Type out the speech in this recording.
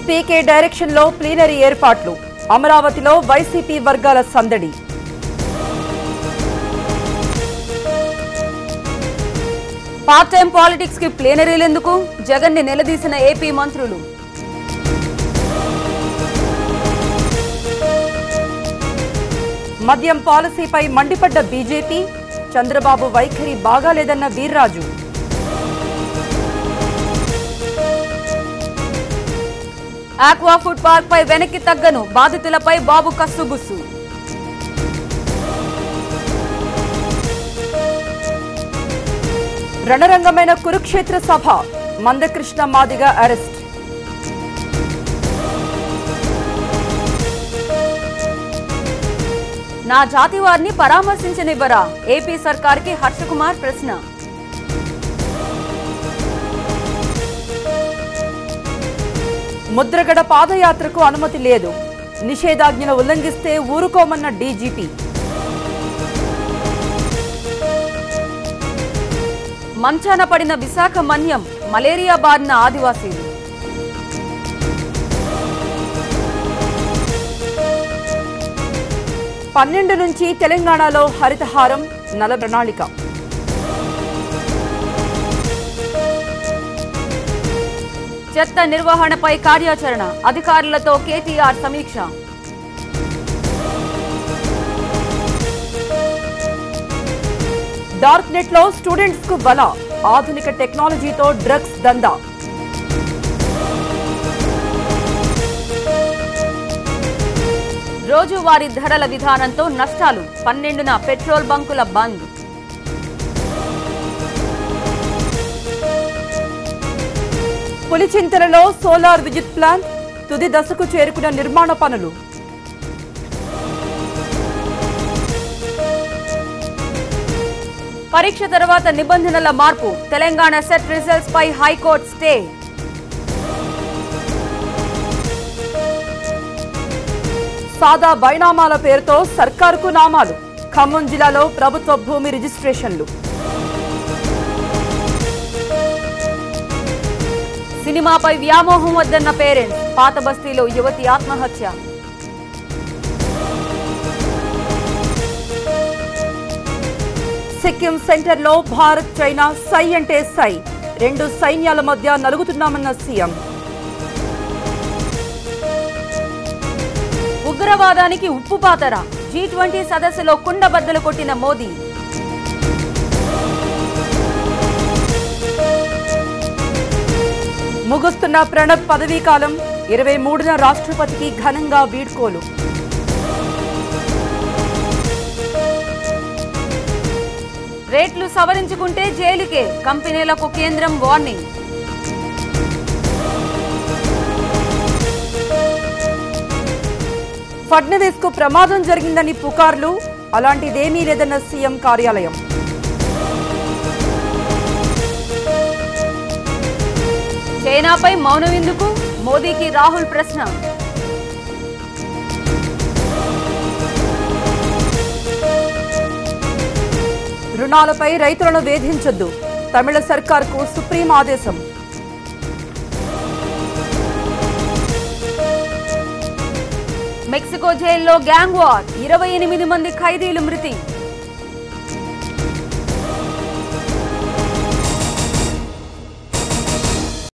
పీకే direction లో plenary ఏర్పాట్లు అమరావతిలో వైసీపీ వర్గాల సందడి. పార్ట్ టైం పాలిటిక్స్ కి ప్లీనరీలెందుకు జగన్ ని నిలదీసిన ఏపీ మంత్రులు. మద్యం పాలసీపై మండిపడ్డ బీజేపీ, చంద్రబాబు వైఖరి బాగాలేదన్న వీర్రాజు. ఆక్వా ఫుడ్ పార్క్ పై వెనక్కి తగ్గను, బాధితులపై బాబు కస్సుబుస్సు. రణరంగమైన కురుక్షేత్ర సభ, మందకృష్ణ మాదిగ అరెస్ట్. నా జాతి వారిని పరామర్శించనివ్వరా, ఏపీ సర్కార్కి హర్షకుమార్ ప్రశ్న. ముద్రగడ పాదయాత్రకు అనుమతి లేదు, నిషేధాజ్ఞను ఉల్లంఘిస్తే ఊరుకోమన్న డీజీపీ. మంచాన పడిన విశాఖ మన్యం, మలేరియా బారిన ఆదివాసీలు. పన్నెండు నుంచి తెలంగాణలో హరితహారం నల ప్రణాళిక. చెత్త నిర్వహణపై కార్యాచరణ, అధికారులతో కేటీఆర్ సమీక్ష. డార్క్ నెట్ లో స్టూడెంట్స్ కు బల, ఆధునిక టెక్నాలజీతో డ్రగ్స్ దందా. రోజువారీ ధరల విధానంతో నష్టాలు, 12న పెట్రోల్ బంకుల బంద్. పులిచింతలలో సోలార్ విద్యుత్ ప్లాంట్ తుది దశకు చేరుకున్న నిర్మాణ పనులు. పరీక్ష తర్వాత నిబంధనల మార్పు, తెలంగాణ సెట్ రిజల్ట్స్ పై హైకోర్టు స్టే. సాదా బైనామాల పేరుతో సర్కారుకు నామాలు, ఖమ్మం జిల్లాలో ప్రభుత్వ భూమి రిజిస్ట్రేషన్లు. సినిమాపై వ్యామోహం వద్దన్న పేరెంట్స్, పాత బస్తీలో యువతి ఆత్మహత్య. సిక్కిం సెంటర్లో భారత్ చైనా సై అంటే సై, రెండు సైన్యాల మధ్య నలుగుతున్నామన్న సీఎం. ఉగ్రవాదానికి ఉప్పుపాతర, G20 సదస్సులో కుండబద్దలు కొట్టిన మోదీ. ముగుస్తున్న ప్రణబ్ పదవీకాలం, 23న రాష్ట్రపతికి ఘనంగా వీడ్కోలు. రేట్లు సవరించుకుంటే జైలుకే, కంపెనీలకు కేంద్రం వార్నింగ్. ఫడ్నవీస్ కు ప్రమాదం జరిగిందని పుకార్లు, అలాంటిదేమీ లేదన్న సీఎం కార్యాలయం. చైనాపై మౌనం ఎందుకు, మోదీకి రాహుల్ ప్రశ్న. రుణాలపై రైతులను వేధించొద్దు, తమిళ సర్కార్కు సుప్రీం ఆదేశం. మెక్సికో జైల్లో గ్యాంగ్ వార్, 28 మంది ఖైదీలు మృతి.